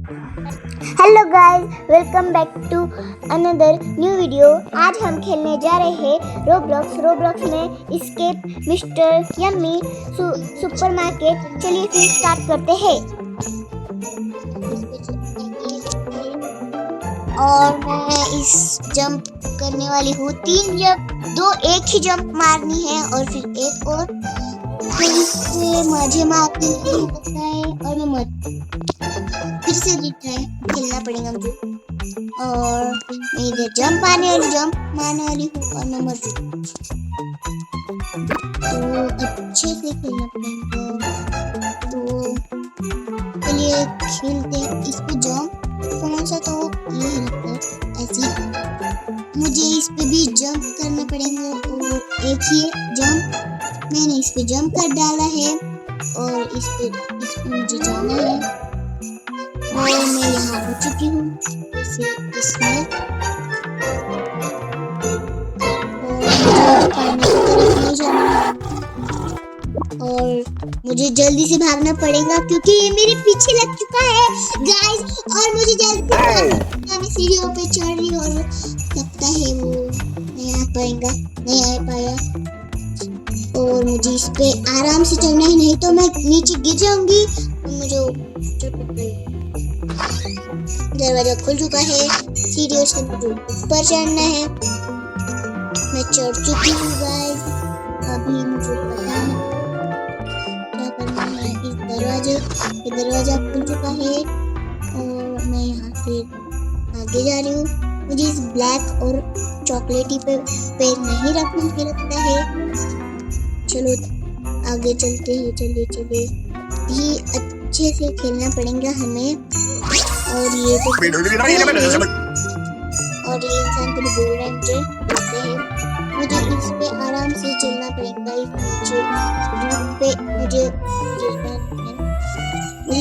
Hello guys, welcome back to another new video. आज हम खेलने जा रहे हैं रोब्लॉक्स में एस्केप मिस्टर यम्मी सुपरमार्केट। चलिए फिर स्टार्ट करते हैं। और मैं इस जंप करने वाली हूँ 3 जंप, 2 एक ही जंप मारनी है और फिर एक और मुझे मारनी लगता है और मैं मर फिर से रिट्राई खेलना पड़ेगा मुझे। और मैं इधर जंप मारने वाली हूँ और मैं मर चुकी। तो अच्छे से खेलना पड़ेगा। तो चलिए खेलते हैं। इस पे जंप कौन सा, तो ये लगता है ऐसे मुझे इस पे भी जंप करना पड़ेगा। और एक ही जंप मैंने इस पे जंप कर डाला है और इस पे मुझे जाना है। और मैं यहाँ हो चुकी हूँ इसमें। और मुझे जल्दी से भागना पड़ेगा क्योंकि ये मेरे पीछे लग चुका है गाइस। और मुझे जल्दी मैं सीढ़ियों पे चढ़ रही और लगता है वो नहीं आ पाया। और मुझे इस पे आराम से चढ़ना है, नहीं तो मैं नीचे गिर जाऊंगी और मुझे दरवाजा खुल चुका है। सीढ़ियों से मुझे ऊपर चढ़ना है। मैं चढ़ चुकी हूँ गाइस। अभी मुझे पता है क्या करना है। इस दरवाजा खुल चुका है और मैं यहाँ से आगे जा रही हूँ। मुझे इस ब्लैक और चॉकलेटी पे पैर नहीं रखना है लगता है। चलो आगे चलते हैं। चलिए ये अच्छे से खेलना पड़ेगा हमें। और ये तो और ये इंसान को भी बोल रहा है मुझे इस पे आराम से चलना पड़ेगा। इस पे मुझे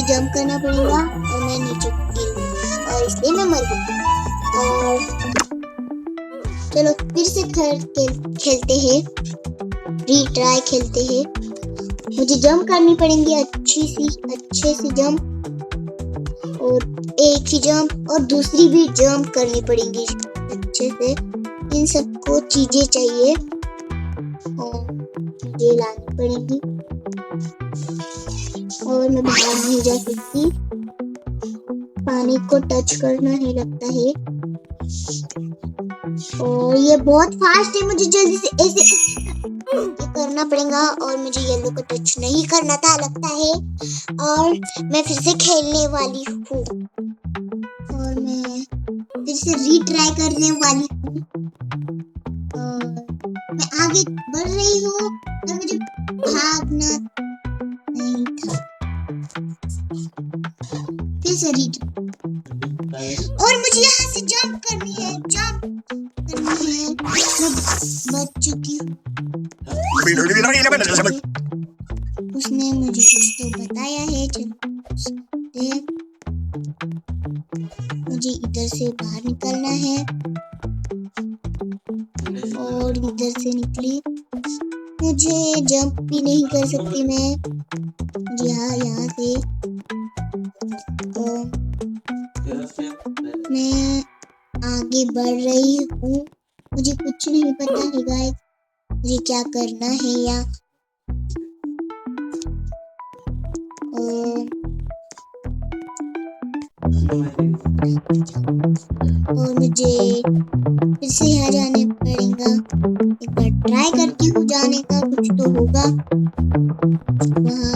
जंप करना पड़ेगा और मैं नीचे गिरूंगा और इसलिए मैं मर गई। और चलो फिर से खेलते हैं, रीट्राई खेलते हैं। मुझे जंप करनी पड़ेगी अच्छे से जंप, और एक ही जंप और दूसरी भी जंप करनी पड़ेगी अच्छे से। इन सबको चीजें चाहिए और मुझे लानी पड़ेगी। और मैं बाहर नहीं जा सकती, पानी को टच करना है लगता है। और ये बहुत फास्ट है, मुझे जल्दी से ऐसे करना पड़ेगा। और मुझे येलो को टच नहीं करना था लगता है। और मैं फिर से खेलने वाली हूँ और मैं फिर से रीट्राई करने वाली हूँ। मैं आगे बढ़ रही हूँ और मुझे भागना नहीं था। फिर से और मुझे यहाँ से जंप करनी है। मैं बच चुकी हूँ। उसने मुझे कुछ तो बताया है। मुझे इधर से बाहर निकलना है और इधर से निकली। मुझे जंप भी नहीं कर सकती मैं। यहाँ से मैं आगे बढ़ रही हूँ। मुझे कुछ नहीं पता है गाइस, मुझे क्या करना है या और मुझे फिर से यहाँ जाने पड़ेगा। एक बार ट्राई करती हूँ जाने का, कुछ तो होगा वहाँ।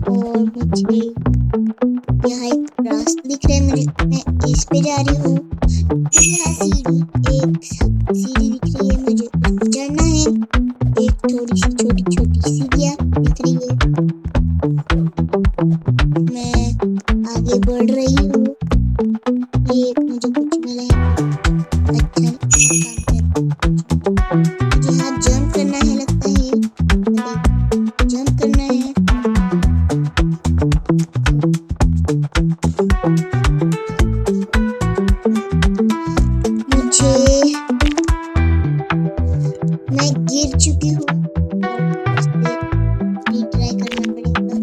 और मुझे यहाँ एक रास्ता दिख रहा है, मैं इस पे जा रही हूँ। यहाँ एक सीढ़ी दिख रही है, मुझे चढ़ना है। एक थोड़ी सी छोटी सीढ़ियाँ दिख रही है। मैं आगे बढ़ रही हूँ। ये मुझे कुछ मिला है अच्छा मुझे यहाँ जंप करना है लगता है। जंप करना है। मैं गिर चुकी हूँ। ट्राई करना पड़ेगा।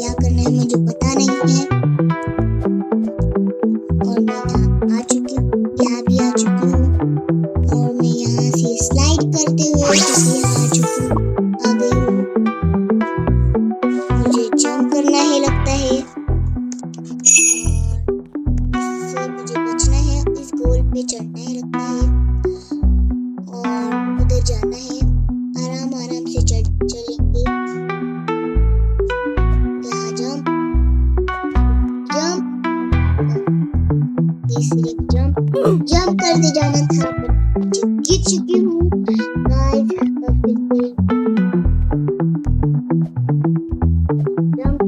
क्या करना है मुझे पता नहीं है। और मैं यहाँ आ चुकी हूँ, यहाँ भी आ चुकी हूँ और मैं यहाँ से स्लाइड करते हुए यहाँ आ चुकी हूँ, आ गई हूँ। मुझे जंप करना है लगता है और इससे मुझे बचना है, इस गोल पे चढ़ना है लगता है और उधर जाना है। आराम आराम से चलेंगे। यहाँ जंप जंप तीसरी जंप करते जाना था पर गिर चुकी हूँ गाइस। तो फिर से जंप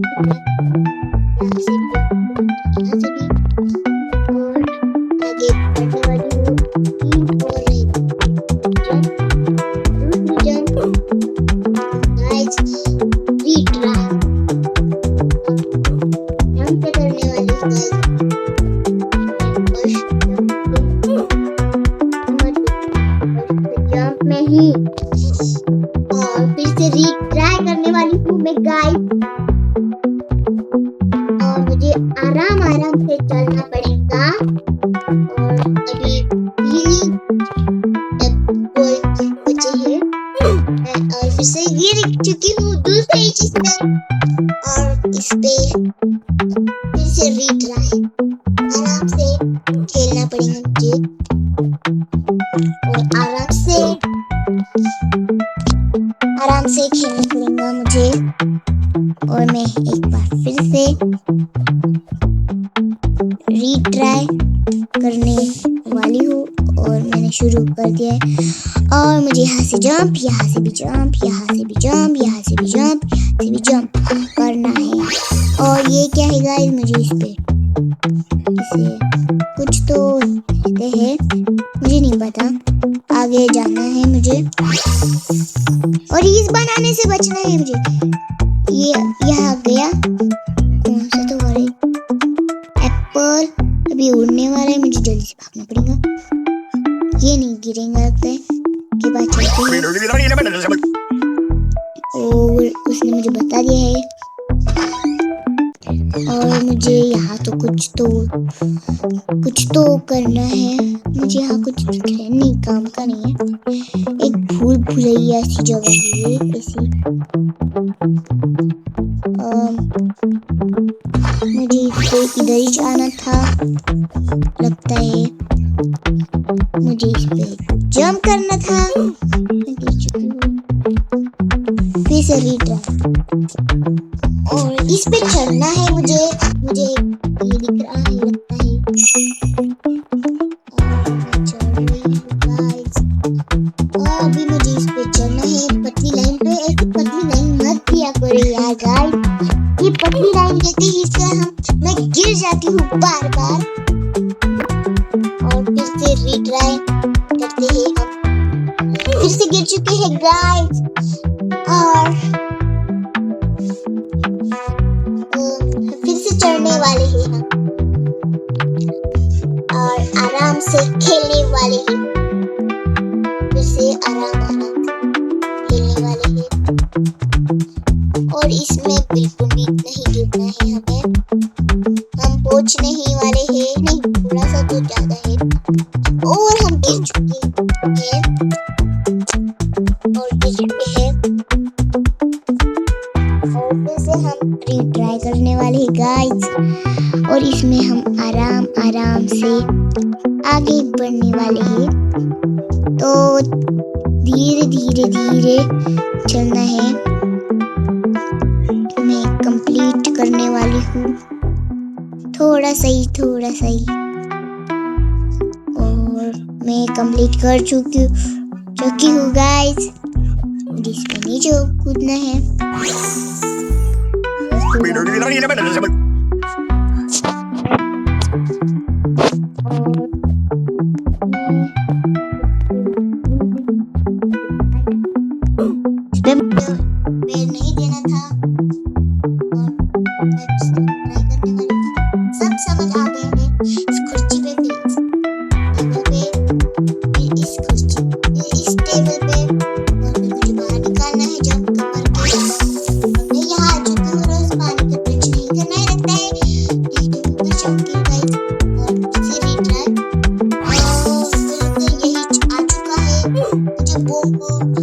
यहाँ से भी और आगे बढ़ने वाली हूँ। 3 और जंप गाइस, रीट्राई जंप करने वाली हूँ गाइस। जंप में ही और फिर से रीट्राई करने वाली हूँ मैं गाइस। और मुझे आराम आराम से चलना पड़ेगा और अभी भी बचे हैं और फिर से गिर चुकी हूँ दूसरी चीज में और इस पे फिर से रीट्राई। आराम से खेलना पड़ेगा मुझे और आराम से खेलना पड़ेगा मुझे। और मैं एक बार फिर से रीट्राई करने वाली हूँ और मैंने शुरू कर दिया है। और मुझे यहाँ से जंप, यहाँ से भी जंप, यहाँ से भी जंप, यहाँ से भी जंप, यहाँ से भी जंप करना है। और ये क्या है गाइस, मुझे इसे कुछ तो कहते हैं, मुझे नहीं पता। आगे जाना है मुझे और इस बनाने से बचना है मुझे। ये यहाँ गया, कौन सा तो वाला एप्पल अभी उड़ने वाला है, मुझे जल्दी से भागना पड़ेगा। ये नहीं गिरेगा लगता है के बाद चलते हैं। और उसने मुझे बता दिया है और मुझे यहाँ तो कुछ तो करना है। मुझे यहाँ कुछ दिख रहा है, नहीं काम का नहीं है। एक भूल भुलैया ऐसी जगह है ये ऐसी। मुझे इधर ही जाना था लगता है। मुझे इस पे जंप करना था, मैं गिर चुकी हूँ। फिर से रीट्राई और इस पे चढ़ना है मुझे ये दिख रहा है लगता है। और मैं चढ़ रही हूँ गाइस और अभी मुझे इस पे चढ़ना है पतली लाइन पे। ऐसी पतली लाइन मत किया करो यार गाइस, ये पतली लाइन रहती है इससे मैं गिर जाती हूँ बार बार। और फिर से रीट्राई करते हैं हम, फिर से गिर चुके हैं गाइस। और फिर से चढ़ने वाले हैं हम और आराम से खेलने वाले हैं। फिर से आराम से खेलने वाले हैं और इसमें बिल्कुल भी नहीं गिरना है हमें। हम पहुंचने ही वाले हैं, नहीं थोड़ा सा तो ज्यादा है और हम गिर चुके हैं और गिर चुके हैं। और फिर से हम रीट्राई करने वाले हैं गाइस और इसमें हम आराम आराम से आगे बढ़ने वाले हैं। तो धीरे धीरे धीरे चलना है। मैं कंप्लीट करने वाली हूँ थोड़ा सही और मैं कंप्लीट कर चुकी हूँ गाइस। जिसमें नीचे कूदना है। नहीं देना था और सब समझ आ गए हैं। इस कुर्सी पे फिर इस कुर्सी इस टेबल पे और मुझे बाहर निकालना है जंप करके। मैं यहाँ आ चुकी हूँ और उस पानी के करना है लगता है। नहीं तो ऊपर जाऊंगी गाइस और फिर रिट्राई। बिल्कुल यही आ चुका है। मुझे बहुत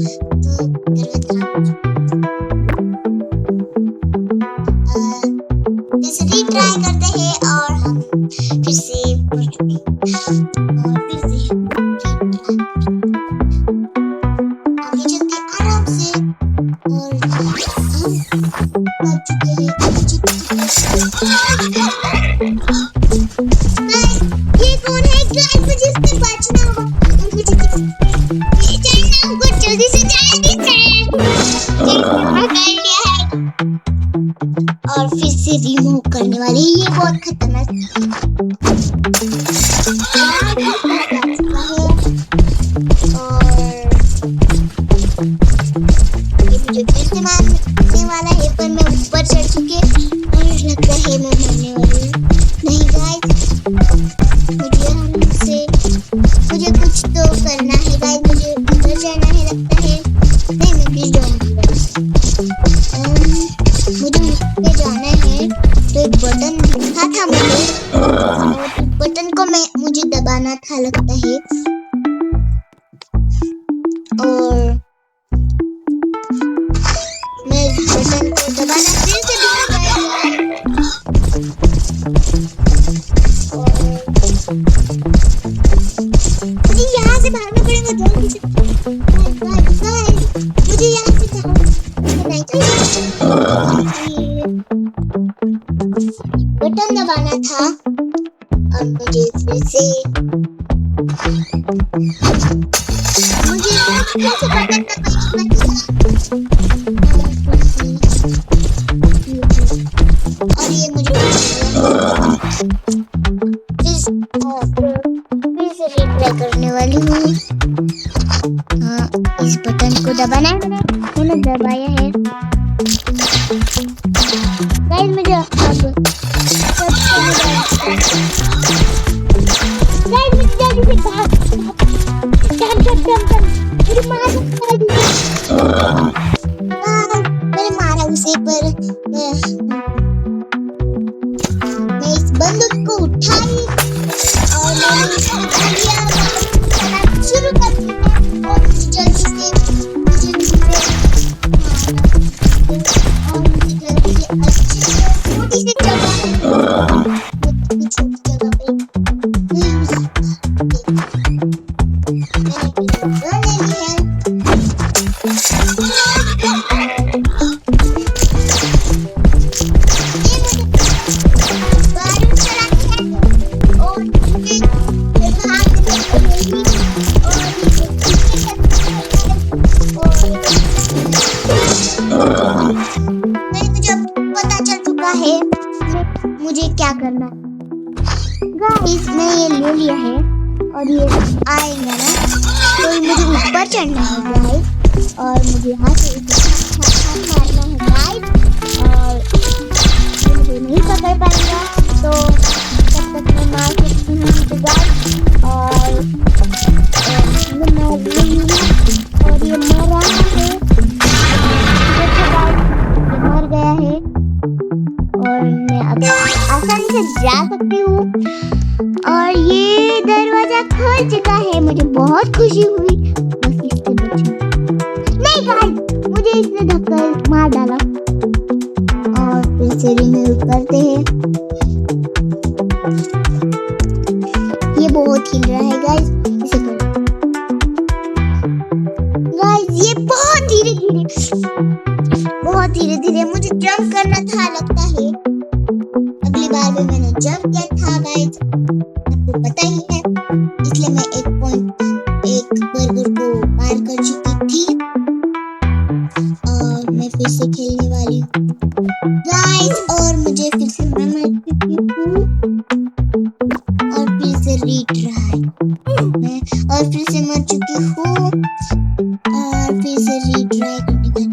रिट्राई करते हैं और हम फिर से आगे चलते आराम से और हम चुके हैं। ये कौन है गाइस? मुझे इससे बचना होगा। मुझे चलना होगा जल्दी से पकड़ लिया है और फिर से रिमूव करने वाले। ये बहुत खतरनाक मुझे फिर से मारने वाला है, पर मैं ऊपर चढ़ चुके और लगता है मैं मरने वाली हूँ। नहीं गाइस, मुझे कुछ तो करना है गाइस। मुझे अंदर जाना है लगता है। नहीं, मैं गिर जाऊंगी गाइस। मुझे ऊपर जाना है तो एक बटन दिखा था मुझे, बटन को मुझे दबाना था लगता है। और मैं बटन को दबाना फिर से भूल गया। मुझे यहाँ से भागना पड़ेगा जल्दी से। मुझे यहाँ से बटन दबाना था और मुझे फिर से बटन और ये मुझे फिर से रिट्राई करने वाली हूँ। हाँ, इस बटन को दबाना है। मैंने दबाया है गाइस। मुझे मैंने मारा उसे, पर मैं इस बंदूक को उठाई और मैंने शुरू कर दिया और जल्दी से छोटी सी जगह मुझे क्या करना गाइस। मैं ये ले लिया है और ये आएगा ना तो मुझे ऊपर चढ़ना है गाइस और मुझे यहाँ से मारना है गाइस। और मुझे नहीं पकड़ पाएगा तो तब तक मैं मार सकती हूँ गाइस। और मैं मार रही हूँ और ये मर रहा है। ये मर गया है और मैं अब आसानी से जा सकती हूँ और ये दरवाजा खुल चुका है। मुझे बहुत खुशी हुई। बस इससे बचूं। नहीं गाइस, मुझे इसने धक्का मार डाला और फिर से रिमूव करते हैं। ये बहुत हिल रहा है गाइस। इसे करो गाइस। ये बहुत धीरे धीरे मुझे जंप करना था लगता है। अगली बार भी मैंने जंप किया था गाइस, आपको पता ही है। इसलिए मैं एक बर्गर को पार कर चुकी थी और मैं फिर से खेलने वाली हूँ गाइस। और मुझे फिर से मैं मर चुकी हूँ और फिर से रिट्राई और फिर से मर चुकी हूँ और फिर से रिट्राई करने वाली हूँ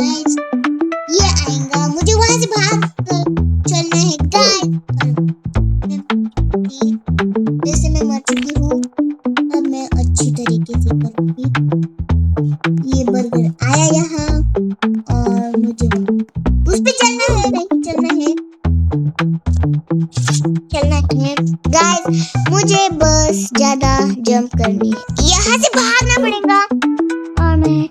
गाइस। ये आएगा, मुझे वहां से भाग कर चलना है गाइस। जैसे मैं मर चुकी हूँ अब मैं चलना है गाइस, मुझे बस ज्यादा जंप करनी है, यहाँ से भागना पड़ेगा और मैं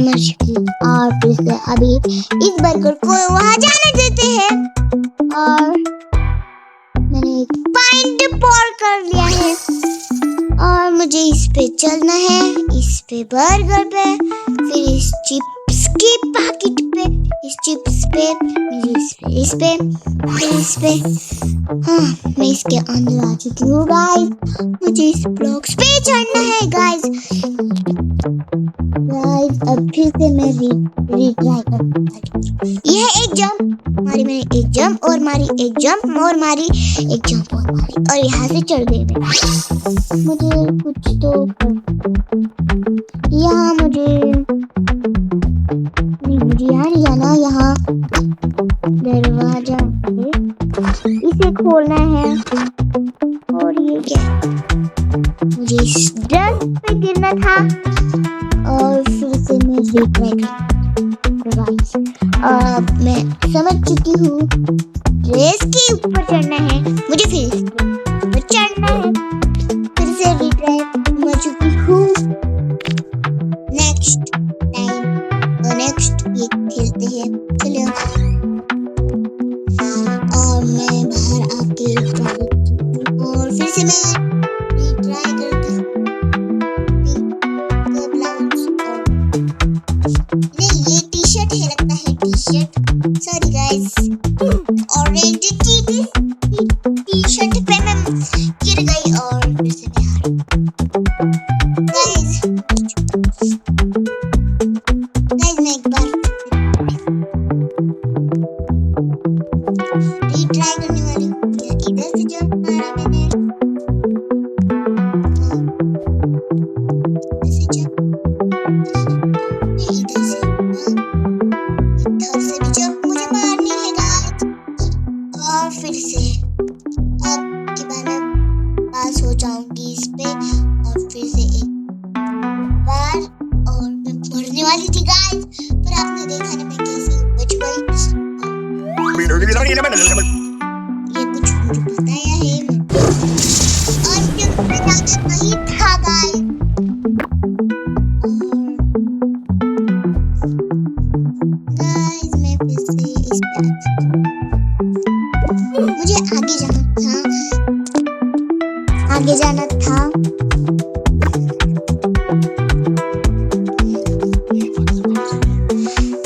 मर चुकी और फिर से अभी इस बर्गर को वहां जाने देते हैं और मैंने एक पॉइंट पोर कर लिया है और मुझे इस पे चलना है, इस पे बर्गर पे, फिर इस चिप्स की पैकेट पे, इस चिप्स पे, इस पे, फिर इस पे। हाँ, मैं इसके अंदर आ चुकी हूँ गाइस, मुझे इस ब्लॉक्स पे चढ़ना है गाइस। अब फिर से मैं रीट्राई करूँगा। यह एक जंप मारी मैंने, एक जंप और मारी, एक जंप और मारी, एक जंप और मारी और यहाँ से चढ़ गई मैं। मुझे कुछ तो यहाँ मुझे यहाँ नहीं जाना, यहाँ दरवाजा इसे खोलना है और ये क्या मुझे इस ड्रेस पे गिरना था और फिर से मैं रिट्राई अब मैं समझ चुकी हूँ, ड्रेस के ऊपर चढ़ना है मुझे, फिर ऊपर चढ़ना है, फिर से रिट्राई मैं चुकी हूँ। नेक्स्ट टाइम और नेक्स्ट ये खेलते हैं, चलो। और मैं बाहर आके और फिर से मैं रिट्राई करती हूँ। ये टी शर्ट है लगता है, T shirt, sorry guys, orange T shirt पे मैं गिर गई और फिर से मैं हार गाइस। मैं एक बार रीट्राई करने वाली हूँ। इधर से जंप मारा मैंने, फिर से अब की बार मैं पास हो जाऊंगी इस पे और फिर से एक बार और मैं मरने वाली थी गाइस, पर आपने देखा ना मैं कैसे बच गई। ये कुछ मुझे बताया है और क्यों मैं जाना नहीं था गाइस। गाइस मैं फिर से इस पे मुझे आगे जाना था,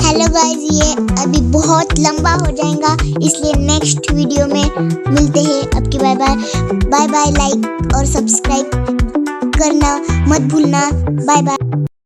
हेलो गाइस, ये अभी बहुत लंबा हो जाएगा इसलिए नेक्स्ट वीडियो में मिलते हैं। अब की बाय बाय, लाइक और सब्सक्राइब करना मत भूलना, बाय बाय।